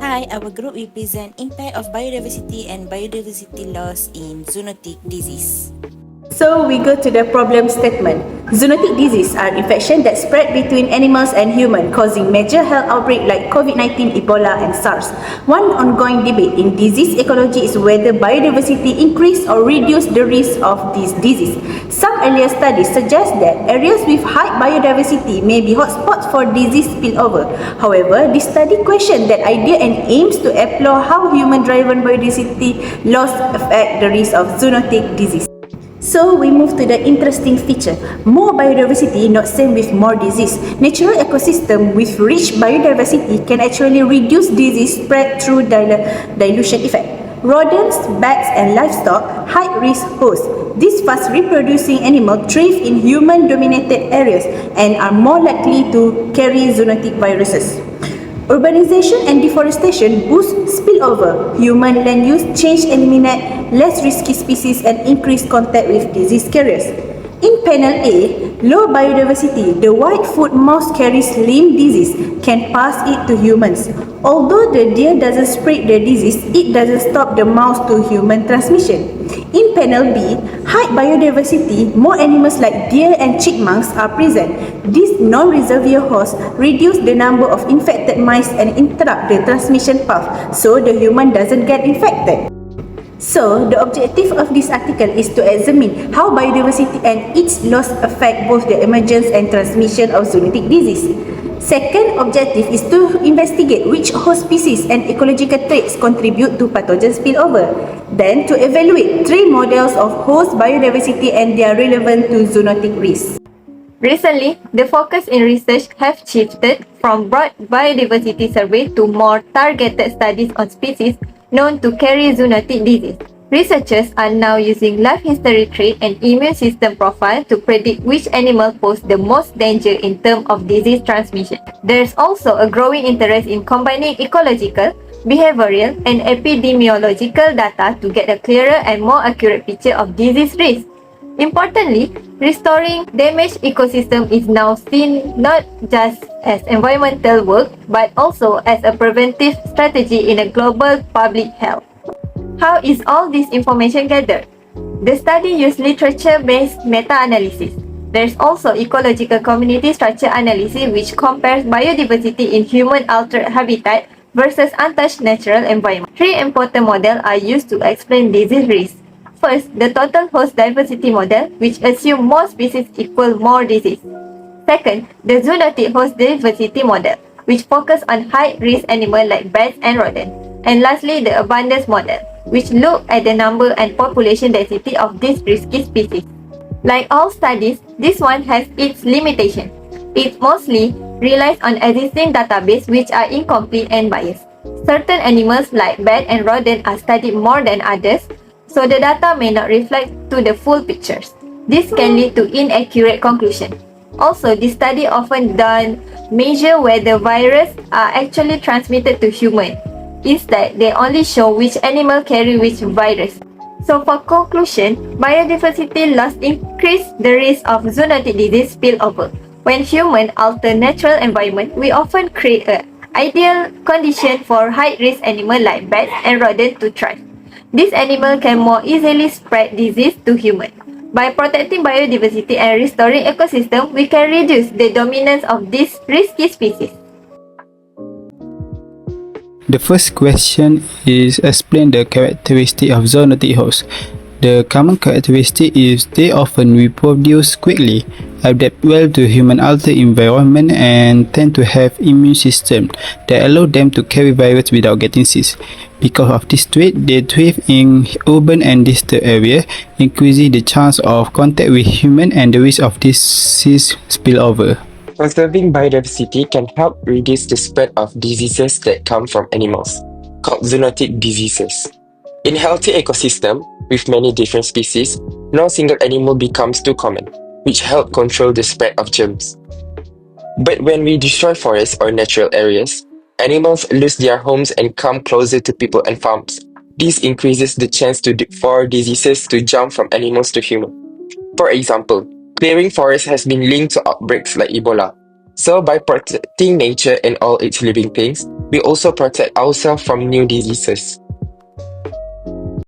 Hi, our group represent impact of biodiversity and biodiversity loss in zoonotic disease. So we go to the problem statement. Zoonotic disease are infections that spread between animals and humans, causing major health outbreaks like COVID-19, Ebola, and SARS. One ongoing debate in disease ecology is whether biodiversity increase or reduce the risk of this disease. Some earlier studies suggest that areas with high biodiversity may be hotspots for disease spillover. However, this study questioned that idea and aims to explore how human-driven biodiversity loss affect the risk of zoonotic disease. So we move to the interesting feature. More biodiversity not same with more disease. Natural ecosystem with rich biodiversity can actually reduce disease spread through dilution effect. Rodents, bats and livestock high-risk hosts. These fast reproducing animals thrive in human-dominated areas and are more likely to carry zoonotic viruses. Urbanization and deforestation boost spillover. Human land use change eliminate less risky species and increase contact with disease carriers. In panel A, low biodiversity, the whitefoot mouse carries Lyme disease, can pass it to humans. Although the deer doesn't spread the disease, it doesn't stop the mouse to human transmission. In panel B, high biodiversity, more animals like deer and chipmunks are present. These non-reservoir hosts reduce the number of infected mice and interrupt the transmission path, so the human doesn't get infected. So, the objective of this article is to examine how biodiversity and its loss affect both the emergence and transmission of zoonotic disease. Second objective is to investigate which host species and ecological traits contribute to pathogen spillover. Then, to evaluate three models of host biodiversity and their relevance to zoonotic risk. Recently, the focus in research have shifted from broad biodiversity survey to more targeted studies on species known to carry zoonotic disease. Researchers are now using life history trait and immune system profile to predict which animal pose the most danger in terms of disease transmission. There's also a growing interest in combining ecological, behavioral, and epidemiological data to get a clearer and more accurate picture of disease risk. Importantly, restoring damaged ecosystem is now seen not just as environmental work but also as a preventive strategy in a global public health. How is all this information gathered? The study uses literature-based meta-analysis. There's also ecological community structure analysis which compares biodiversity in human-altered habitat versus untouched natural environment. Three important models are used to explain disease risk. First, the total host diversity model, which assumes more species equal more disease. Second, the zoonotic host diversity model, which focuses on high-risk animals like bats and rodents. And lastly, the abundance model, which looks at the number and population density of these risky species. Like all studies, this one has its limitations. It mostly relies on existing databases which are incomplete and biased. Certain animals like bat and rodent are studied more than others, so the data may not reflect to the full pictures. This can lead to inaccurate conclusions. Also, this study often doesn't measure whether viruses are actually transmitted to humans. Instead, they only show which animal carry which virus. So for conclusion, biodiversity loss increase the risk of zoonotic disease spillover. When humans alter natural environment, we often create an ideal condition for high-risk animals like bats and rodents to thrive. This animal can more easily spread disease to humans. By protecting biodiversity and restoring ecosystem, we can reduce the dominance of these risky species. The first question is explain the characteristic of zoonotic hosts. The common characteristic is they often reproduce quickly, adapt well to human-altered environment, and tend to have immune system that allow them to carry virus without getting sick. Because of this trait, they thrive in urban and distant areas, increasing the chance of contact with humans and the risk of disease spillover. Conserving biodiversity can help reduce the spread of diseases that come from animals, called zoonotic diseases. In healthy ecosystem with many different species, no single animal becomes too common, which help control the spread of germs. But when we destroy forests or natural areas, animals lose their homes and come closer to people and farms. This increases the chance for diseases to jump from animals to humans. For example, clearing forests has been linked to outbreaks like Ebola. So by protecting nature and all its living things, we also protect ourselves from new diseases.